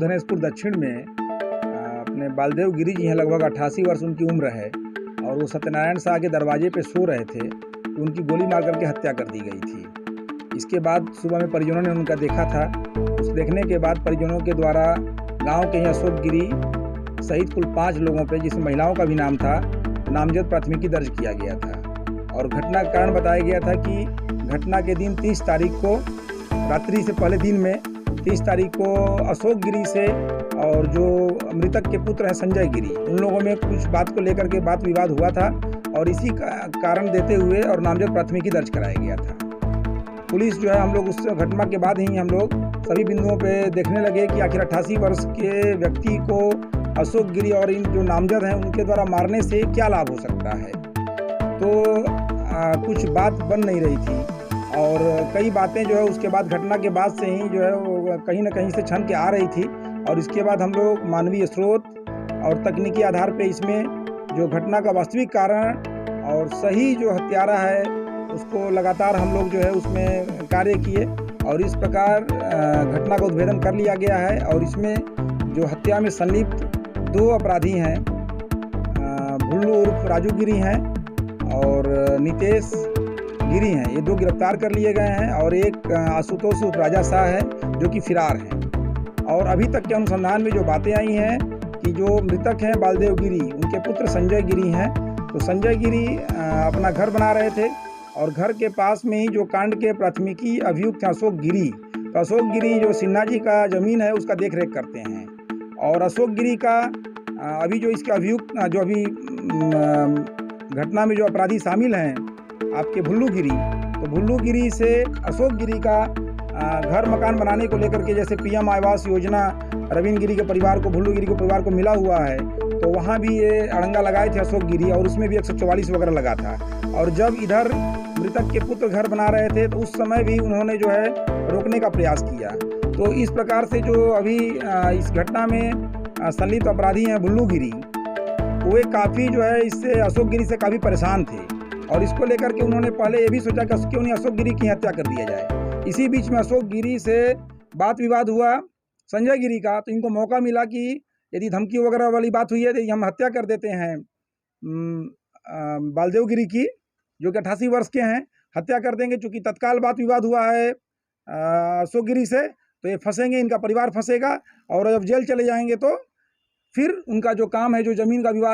धनेशपुर दक्षिण में अपने बालदेव गिरी जी हैं। लगभग 88 वर्ष उनकी उम्र है और वो सत्यनारायण शाह के दरवाजे पे सो रहे थे तो उनकी गोली मार करके हत्या कर दी गई थी। इसके बाद सुबह में परिजनों ने उनका देखा था। उस देखने के बाद परिजनों के द्वारा गांव के ही अशोक गिरी सहित कुल 5 लोगों पे, जिसमें महिलाओं का भी नाम था, नामजद प्राथमिकी दर्ज किया गया था। और घटना का कारण बताया गया था कि घटना के दिन 30 तारीख को रात्रि से पहले दिन में 30 तारीख को अशोक गिरी से और जो मृतक के पुत्र हैं संजय गिरी, उन लोगों में कुछ बात को लेकर के बात विवाद हुआ था और इसी कारण देते हुए और नामजद प्राथमिकी दर्ज कराया गया था। पुलिस जो है, हम लोग उस घटना के बाद ही हम लोग सभी बिंदुओं पे देखने लगे कि आखिर 88 वर्ष के व्यक्ति को अशोक गिरी और इन जो नामजद हैं उनके द्वारा मारने से क्या लाभ हो सकता है। तो कुछ बात बन नहीं रही थी और कई बातें जो है उसके बाद घटना के बाद से ही जो है वो कहीं ना कहीं से छन के आ रही थी। और इसके बाद हम लोग मानवीय स्रोत और तकनीकी आधार पे इसमें जो घटना का वास्तविक कारण और सही जो हत्यारा है उसको लगातार हम लोग जो है उसमें कार्य किए और इस प्रकार घटना का उद्भेदन कर लिया गया है। और इसमें जो हत्या में संलिप्त 2 अपराधी हैं, भुल्लू उर्फ राजू गिरी हैं और नितेश गिरी हैं, ये 2 गिरफ्तार कर लिए गए हैं और एक आशुतोष उर्फ राजा शाह है जो कि फिरार हैं। और अभी तक के अनुसंधान में जो बातें आई हैं कि जो मृतक हैं बालदेव गिरी, उनके पुत्र संजय गिरी हैं। तो संजय गिरी अपना घर बना रहे थे और घर के पास में ही जो कांड के प्राथमिकी अभियुक्त हैं अशोक गिरी, तो अशोक गिरी जो सिन्हा जी का ज़मीन है उसका देख रेख करते हैं। और अशोक गिरी का अभी जो इसके अभियुक्त जो अभी घटना में जो अपराधी शामिल हैं आपके भुल्लू गिरी, तो भुल्लू गिरी से अशोक गिरी का घर मकान बनाने को लेकर के जैसे पीएम आवास योजना रविंद्र गिरी के परिवार को, भुल्लू गिरी के परिवार को मिला हुआ है, तो वहाँ भी ये अड़ंगा लगाए थे अशोक गिरी और उसमें भी 144 वगैरह लगा था। और जब इधर मृतक के पुत्र घर बना रहे थे तो उस समय भी उन्होंने जो है रोकने का प्रयास किया। तो इस प्रकार से जो अभी इस घटना में संलिप्त अपराधी हैं भुल्लू गिरी, वो काफ़ी जो है इससे अशोक गिरी से काफ़ी परेशान थे और इसको लेकर के उन्होंने पहले ये भी सोचा कि क्यों नहीं अशोक गिरी की हत्या कर दिया जाए। इसी बीच में अशोक गिरी से बात विवाद हुआ संजय गिरी का, तो इनको मौका मिला कि यदि धमकी वगैरह वाली बात हुई है तो हम हत्या कर देते हैं बालदेव गिरी की, जो कि 88 वर्ष के हैं, हत्या कर देंगे। चूँकि तत्काल बात विवाद हुआ है अशोक गिरी से, तो ये फंसेंगे, इनका परिवार फंसेगा और जब जेल चले जाएंगे तो फिर उनका जो काम है, जो ज़मीन का विवाद